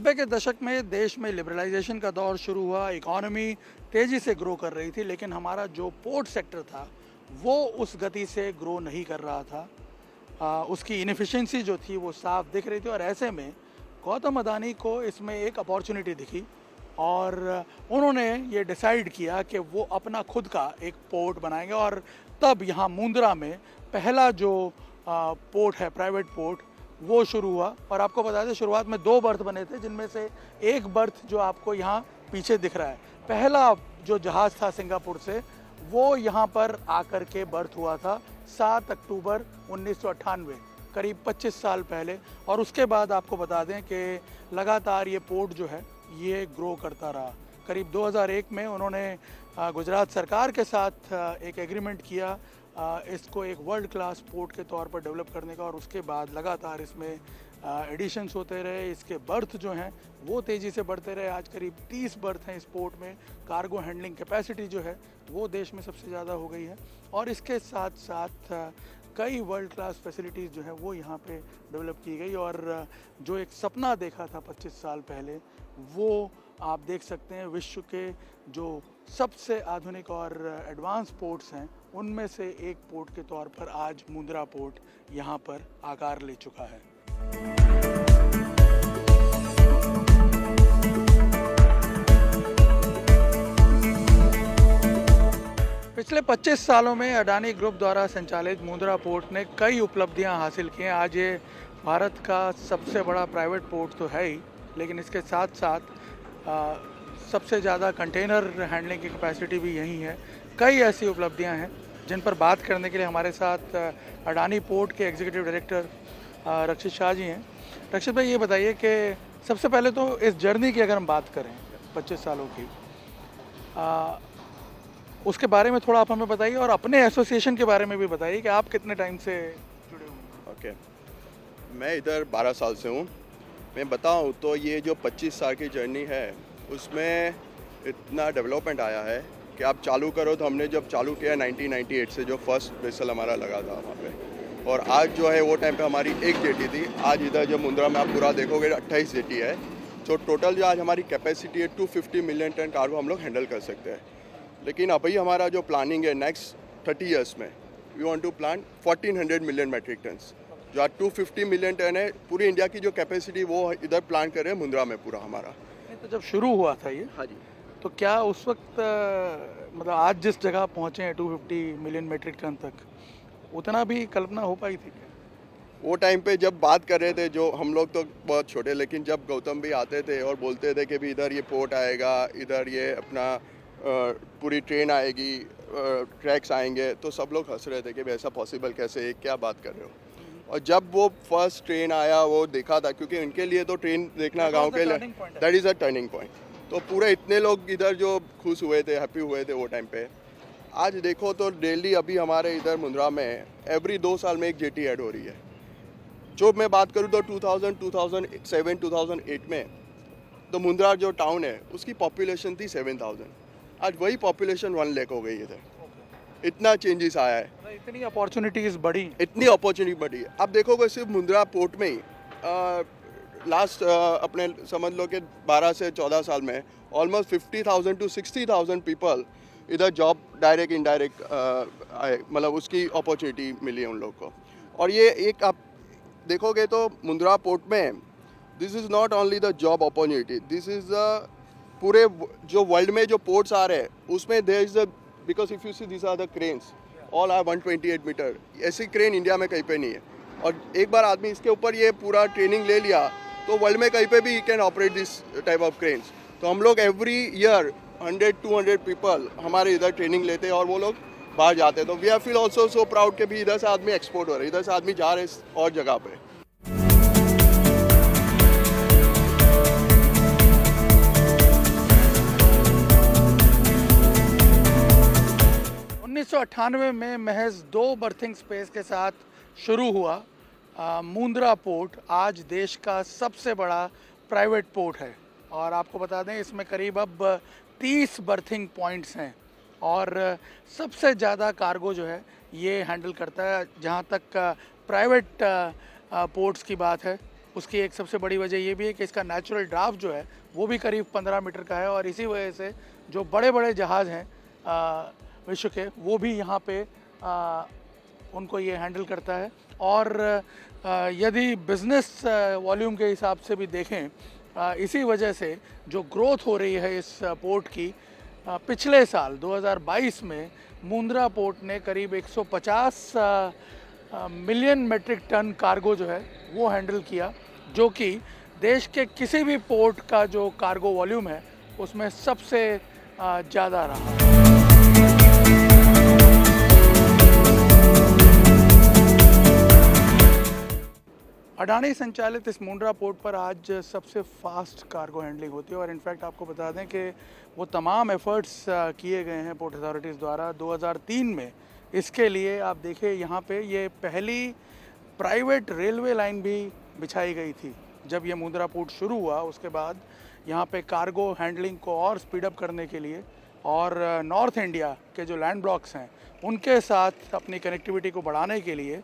90 के दशक में देश में लिबरलाइजेशन का दौर शुरू हुआ, इकॉनमी तेज़ी से ग्रो कर रही थी, लेकिन हमारा जो पोर्ट सेक्टर था वो उस गति से ग्रो नहीं कर रहा था। उसकी इनएफिशिएंसी जो थी वो साफ दिख रही थी और ऐसे में गौतम अदानी को इसमें एक अपॉर्चुनिटी दिखी और उन्होंने ये डिसाइड किया कि वो अपना खुद का एक पोर्ट बनाएंगे और तब यहाँ मुंद्रा में पहला जो पोर्ट है, प्राइवेट पोर्ट, वो शुरू हुआ। और आपको बता दें, शुरुआत में 2 बर्थ बने थे, जिनमें से एक बर्थ जो आपको यहाँ पीछे दिख रहा है, पहला जो जहाज़ था सिंगापुर से, वो यहाँ पर आकर के बर्थ हुआ था 7 अक्टूबर 1998, करीब 25 साल पहले। और उसके बाद आपको बता दें कि लगातार ये पोर्ट जो है ये ग्रो करता रहा। करीब 2001 में उन्होंने गुजरात सरकार के साथ एक एग्रीमेंट किया इसको एक वर्ल्ड क्लास पोर्ट के तौर पर डेवलप करने का, और उसके बाद लगातार इसमें एडिशंस होते रहे। इसके बर्थ जो हैं वो तेज़ी से बढ़ते रहे। आज करीब 30 बर्थ हैं इस पोर्ट में। कार्गो हैंडलिंग कैपेसिटी जो है वो देश में सबसे ज़्यादा हो गई है और इसके साथ साथ कई वर्ल्ड क्लास फैसिलिटीज़ जो है वो यहाँ पे डेवलप की गई। और जो एक सपना देखा था 25 साल पहले, वो आप देख सकते हैं। विश्व के जो सबसे आधुनिक और एडवांस पोर्ट्स हैं उनमें से एक पोर्ट के तौर पर आज मुंद्रा पोर्ट यहाँ पर आकार ले चुका है। पिछले 25 सालों में अडानी ग्रुप द्वारा संचालित मुंद्रा पोर्ट ने कई उपलब्धियां हासिल की हैं। आज ये भारत का सबसे बड़ा प्राइवेट पोर्ट तो है ही, लेकिन इसके साथ साथ सबसे ज़्यादा कंटेनर हैंडलिंग की कैपेसिटी भी यही है। कई ऐसी उपलब्धियां हैं जिन पर बात करने के लिए हमारे साथ अडानी पोर्ट के एग्जीक्यूटिव डायरेक्टर रक्षित शाह जी हैं। रक्षित भाई, ये बताइए कि सबसे पहले तो इस जर्नी की अगर हम बात करें 25 सालों की, उसके बारे में थोड़ा आप हमें बताइए और अपने एसोसिएशन के बारे में भी बताइए कि आप कितने टाइम से जुड़े हुए हैं। ओके, मैं इधर 12 साल से हूँ। मैं बताऊँ तो ये जो 25 साल की जर्नी है उसमें इतना डेवलपमेंट आया है कि आप चालू करो तो हमने जब चालू किया 1998 से, जो फर्स्ट वेसल हमारा लगा था वहाँ पे, और आज जो है वो टाइम पे हमारी एक जेटी थी। आज इधर जो मुंद्रा में आप पूरा देखोगे 28 जेटी है। तो टोटल जो आज हमारी कैपेसिटी है 250 मिलियन टन कार्गो हम लोग हैंडल कर सकते हैं। लेकिन अभी हमारा जो प्लानिंग है नेक्स्ट 30 ईयर्स में, we want to plan 1400 million metric tons. जो आज 250 मिलियन टन है, पूरी इंडिया की जो कैपेसिटी वो इधर प्लान कर रहे हैं मुंद्रा में पूरा हमारा। तो जब शुरू हुआ था ये, हाँ जी, तो क्या उस वक्त मतलब आज जिस जगह पहुँचे हैं 250 मिलियन मेट्रिक टन तक, उतना भी कल्पना हो पाई थी क्या? वो टाइम पे जब बात कर रहे थे, जो हम लोग तो बहुत छोटे, लेकिन जब गौतम भी आते थे और बोलते थे कि भी इधर ये पोर्ट आएगा, इधर ये अपना पूरी ट्रेन आएगी, ट्रैक्स आएंगे, तो सब लोग हंस रहे थे कि ऐसा पॉसिबल कैसे है, क्या बात कर रहे हो। और जब वो फर्स्ट ट्रेन आया वो देखा था, क्योंकि उनके लिए तो ट्रेन देखना गांव के लिए that is a turning point. तो पूरे इतने लोग इधर जो खुश हुए थे, हैप्पी हुए थे वो टाइम पे। आज देखो तो डेली अभी हमारे इधर मुंद्रा में एवरी 2 साल में एक जेटी ऐड हो रही है। जो मैं बात करूँ तो 2007, 2008 में तो मुंद्रा जो टाउन है उसकी पॉपुलेशन थी 7000। आज वही पॉपुलेशन 1 लाख हो गई है। इतना चेंजेस आया है, इतनी अपॉर्चुनिटीज़ बढ़ी, इतनी अपॉर्चुनिटी बढ़ी है। आप देखोगे सिर्फ मुंद्रा पोर्ट में ही लास्ट अपने समझ लो कि 12 से 14 साल में ऑलमोस्ट 50,000 to 60,000 पीपल इधर जॉब डायरेक्ट इनडायरेक्ट आए, मतलब उसकी अपॉर्चुनिटी मिली है उन लोग को। और ये एक आप देखोगे तो मुंद्रा पोर्ट में this is not only the job opportunity, this is the पूरे जो वर्ल्ड में जो पोर्ट्स आ रहे हैं उसमें there is the, because if you see this are the cranes all are 128 metre. ऐसी क्रेन इंडिया में कहीं पे नहीं है। और एक बार आदमी इसके ऊपर ये पूरा ट्रेनिंग ले लिया तो वर्ल्ड में कहीं पे भी he can operate this type of cranes. तो हम लोग एवरी ईयर 100-200 पीपल हमारे इधर ट्रेनिंग लेते हैं और वो लोग बाहर जाते हैं। तो we are feel also so proud कि भी इधर से आदमी एक्सपोर्ट हो रहे हैं, इधर से आदमी जा रहे हैं और जगह पे। 1998 में महज 2 बर्थिंग स्पेस के साथ शुरू हुआ मुंद्रा पोर्ट आज देश का सबसे बड़ा प्राइवेट पोर्ट है। और आपको बता दें, इसमें करीब अब 30 बर्थिंग पॉइंट्स हैं और सबसे ज़्यादा कार्गो जो है ये हैंडल करता है। जहाँ तक प्राइवेट पोर्ट्स की बात है उसकी एक सबसे बड़ी वजह ये भी है कि इसका नेचुरल ड्राफ्ट जो है वो भी करीब 15 मीटर का है, और इसी वजह से जो बड़े बड़े जहाज़ हैं विश्व के, वो भी यहाँ पे उनको ये हैंडल करता है। और यदि बिज़नेस वॉल्यूम के हिसाब से भी देखें, इसी वजह से जो ग्रोथ हो रही है इस पोर्ट की, पिछले साल 2022 में मुंद्रा पोर्ट ने करीब 150 मिलियन मेट्रिक टन कार्गो जो है वो हैंडल किया, जो कि देश के किसी भी पोर्ट का जो कार्गो वॉल्यूम है उसमें सबसे ज़्यादा रहा। अडानी संचालित इस मुंद्रा पोर्ट पर आज सबसे फास्ट कार्गो हैंडलिंग होती है, और इनफैक्ट आपको बता दें कि वो तमाम एफर्ट्स किए गए हैं पोर्ट अथॉरिटीज़ द्वारा। 2003 में इसके लिए आप देखिए यहाँ पे ये पहली प्राइवेट रेलवे लाइन भी बिछाई गई थी। जब ये मुंद्रा पोर्ट शुरू हुआ उसके बाद यहाँ पे कार्गो हैंडलिंग को और स्पीडअप करने के लिए और नॉर्थ इंडिया के जो लैंड ब्लॉक्स हैं उनके साथ अपनी कनेक्टिविटी को बढ़ाने के लिए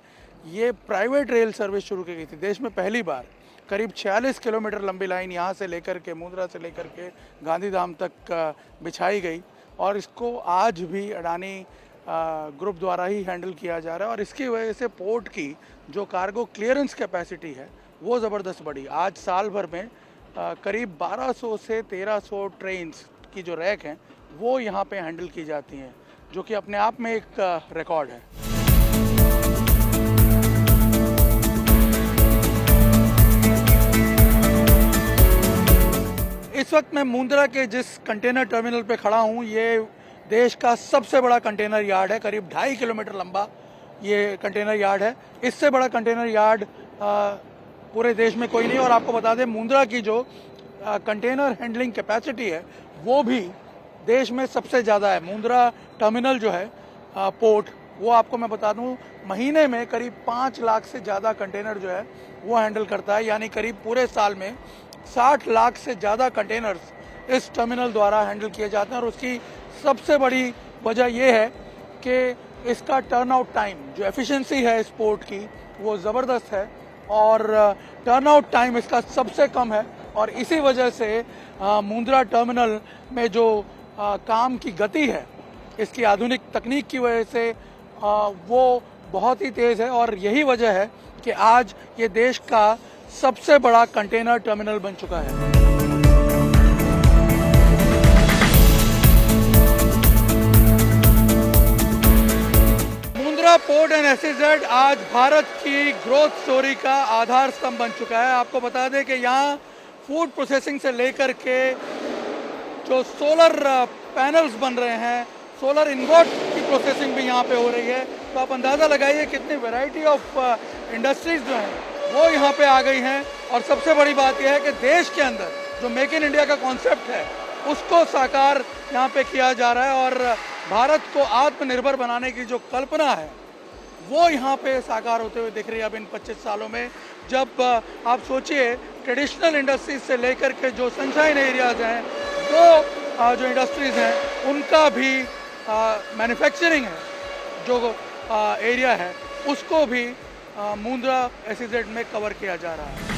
ये प्राइवेट रेल सर्विस शुरू की गई थी। देश में पहली बार करीब 46 किलोमीटर लंबी लाइन यहाँ से लेकर के, मुंद्रा से लेकर के गांधीधाम तक बिछाई गई, और इसको आज भी अडानी ग्रुप द्वारा ही हैंडल किया जा रहा है। और इसकी वजह से पोर्ट की जो कार्गो क्लियरेंस कैपेसिटी है वो ज़बरदस्त बढ़ी। आज साल भर में करीब 1200 से 1300 ट्रेन्स की जो रैक हैं वो यहाँ पे हैंडल की जाती हैं, जो कि अपने आप में एक रिकॉर्ड है। इस वक्त मैं मुंद्रा के जिस कंटेनर टर्मिनल पे खड़ा हूँ, ये देश का सबसे बड़ा कंटेनर यार्ड है। करीब 2.5 किलोमीटर लंबा ये कंटेनर यार्ड है। इससे बड़ा कंटेनर यार्ड पूरे देश में कोई नहीं। और आपको बता दें, मुंद्रा की जो कंटेनर हैंडलिंग कैपेसिटी है वो भी देश में सबसे ज़्यादा है। मुंद्रा टर्मिनल जो है पोर्ट, वो आपको मैं बता दूं, महीने में करीब 5 लाख से ज़्यादा कंटेनर जो है वो हैंडल करता है। यानी करीब पूरे साल में 60 लाख से ज़्यादा कंटेनर्स इस टर्मिनल द्वारा हैंडल किए जाते हैं। और उसकी सबसे बड़ी वजह यह है कि इसका टर्न आउट टाइम, जो एफिशिएंसी है इस पोर्ट की, वो ज़बरदस्त है, और टर्न आउट टाइम इसका सबसे कम है। और इसी वजह से मुंद्रा टर्मिनल में जो काम की गति है, इसकी आधुनिक तकनीक की वजह से वो बहुत ही तेज़ है। और यही वजह है कि आज ये देश का सबसे बड़ा कंटेनर टर्मिनल बन चुका है। मुंद्रा पोर्ट एंड एसईजेड आज भारत की ग्रोथ स्टोरी का आधार स्तंभ बन चुका है। आपको बता दें कि यहाँ फूड प्रोसेसिंग से लेकर के जो सोलर पैनल्स बन रहे हैं, सोलर इन्वर्ट की प्रोसेसिंग भी यहाँ पे हो रही है। तो आप अंदाज़ा लगाइए कितनी वैरायटी ऑफ इंडस्ट्रीज़ जो हैं वो यहाँ पे आ गई हैं। और सबसे बड़ी बात यह है कि देश के अंदर जो मेक इन इंडिया का कॉन्सेप्ट है उसको साकार यहाँ पे किया जा रहा है, और भारत को आत्मनिर्भर बनाने की जो कल्पना है वो यहाँ पे साकार होते हुए दिख रही है अब इन 25 सालों में। जब आप सोचिए, ट्रेडिशनल इंडस्ट्रीज से लेकर के जो सनशाइन एरियाज हैं, वो जो इंडस्ट्रीज़ हैं उनका भी मैन्युफैक्चरिंग है जो एरिया है, उसको भी मुंद्रा एसईजेड में कवर किया जा रहा है।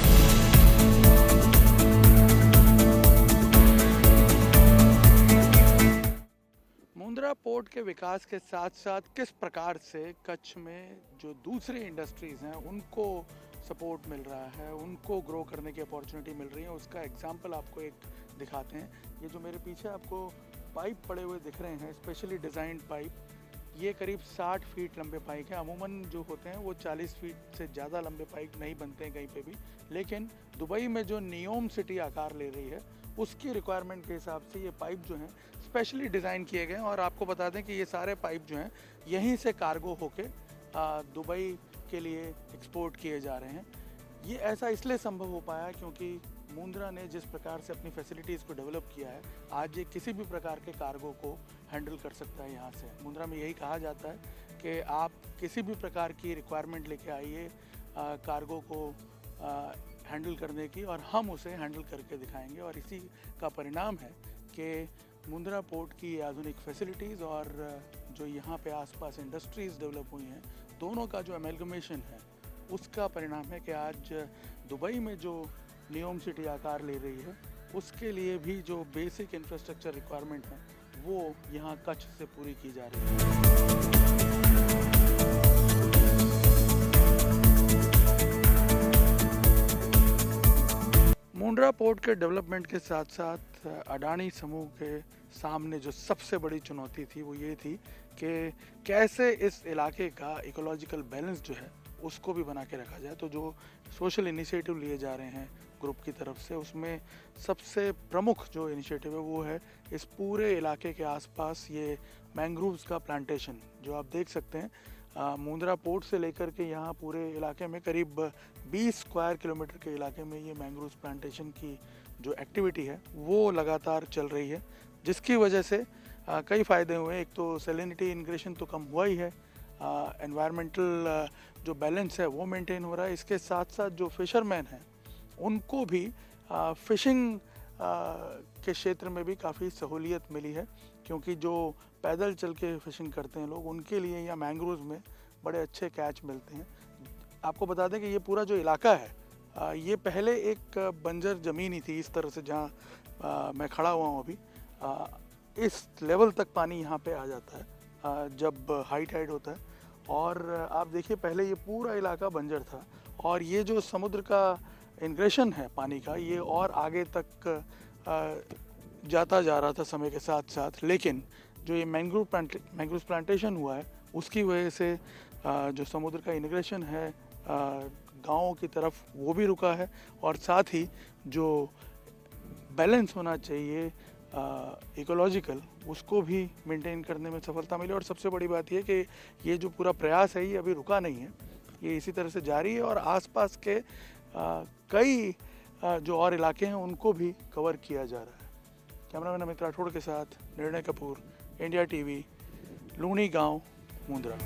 मुंद्रा पोर्ट के विकास के साथ साथ किस प्रकार से कच्छ में जो दूसरी इंडस्ट्रीज़ हैं उनको सपोर्ट मिल रहा है, उनको ग्रो करने की अपॉर्चुनिटी मिल रही है, उसका एग्जांपल आपको एक दिखाते हैं। ये जो मेरे पीछे आपको पाइप पड़े हुए दिख रहे हैं, स्पेशली डिज़ाइंड पाइप, ये करीब 60 फीट लंबे पाइप हैं। अमूमन जो होते हैं वो 40 फीट से ज़्यादा लंबे पाइप नहीं बनते हैं कहीं पे भी, लेकिन दुबई में जो नियोम सिटी आकार ले रही है उसकी रिक्वायरमेंट के हिसाब से ये पाइप जो हैं स्पेशली डिज़ाइन किए गए हैं। और आपको बता दें कि ये सारे पाइप जो हैं यहीं से कार्गो होके दुबई के लिए एक्सपोर्ट किए जा रहे हैं। ये ऐसा इसलिए संभव हो पाया क्योंकि मुंद्रा ने जिस प्रकार से अपनी फैसिलिटीज़ को डेवलप किया है, आज ये किसी भी प्रकार के कार्गो को हैंडल कर सकता है यहाँ से। मुंद्रा में यही कहा जाता है कि आप किसी भी प्रकार की रिक्वायरमेंट लेके आइए कार्गो को हैंडल करने की, और हम उसे हैंडल करके दिखाएंगे। और इसी का परिणाम है कि मुंद्रा पोर्ट की आधुनिक फैसिलिटीज़ और जो यहाँ पे आसपास इंडस्ट्रीज़ डेवलप हुई हैं, दोनों का जो एमेलगमेशन है उसका परिणाम है कि आज दुबई में जो नियोम सिटी आकार ले रही है, उसके लिए भी जो बेसिक इंफ्रास्ट्रक्चर रिक्वायरमेंट है वो यहाँ कच्छ से पूरी की जा रही है। मुंद्रा पोर्ट के डेवलपमेंट के साथ साथ अडानी समूह के सामने जो सबसे बड़ी चुनौती थी वो ये थी कि कैसे इस इलाके का इकोलॉजिकल बैलेंस जो है उसको भी बना के रखा जाए। तो जो सोशल इनिशिएटिव लिए जा रहे हैं ग्रुप की तरफ से, उसमें सबसे प्रमुख जो इनिशिएटिव है वो है इस पूरे इलाके के आसपास ये मैंग्रोव्स का प्लांटेशन, जो आप देख सकते हैं मुंद्रा पोर्ट से लेकर के यहाँ पूरे इलाके में करीब 20 स्क्वायर किलोमीटर के इलाके में ये मैंग्रोव्स प्लांटेशन की जो एक्टिविटी है वो लगातार चल रही है, जिसकी वजह से कई फ़ायदे हुए। एक तो सैलिनिटी इंग्रेशन तो कम हुआ ही है, एनवायरमेंटल जो बैलेंस है वो मेंटेन हो रहा है। इसके साथ साथ जो फिशरमैन हैं उनको भी फ़िशिंग के क्षेत्र में भी काफ़ी सहूलियत मिली है, क्योंकि जो पैदल चल के फ़िशिंग करते हैं लोग, उनके लिए यहाँ मैंग्रोव्स में बड़े अच्छे कैच मिलते हैं। आपको बता दें कि ये पूरा जो इलाका है ये पहले एक बंजर ज़मीन ही थी, इस तरह से जहाँ मैं खड़ा हुआ हूँ अभी, इस लेवल तक पानी यहाँ पे आ जाता है जब हाई टाइड होता है। और आप देखिए पहले ये पूरा इलाका बंजर था, और ये जो समुद्र का इंग्रेशन है पानी का, ये और आगे तक जाता जा रहा था समय के साथ साथ। लेकिन जो ये मैंग्रोव प्लांटेशन हुआ है उसकी वजह से जो समुद्र का इंग्रेशन है गाँवों की तरफ वो भी रुका है, और साथ ही जो बैलेंस होना चाहिए इकोलॉजिकल, उसको भी मेंटेन करने में सफलता मिली। और सबसे बड़ी बात ये कि ये जो पूरा प्रयास है ये अभी रुका नहीं है, ये इसी तरह से जारी है, और आसपास के कई जो और इलाके हैं उनको भी कवर किया जा रहा है। कैमरामैन अमित राठौड़ के साथ निर्णय कपूर, इंडिया टीवी, लूणी गांव, मुंद्रा।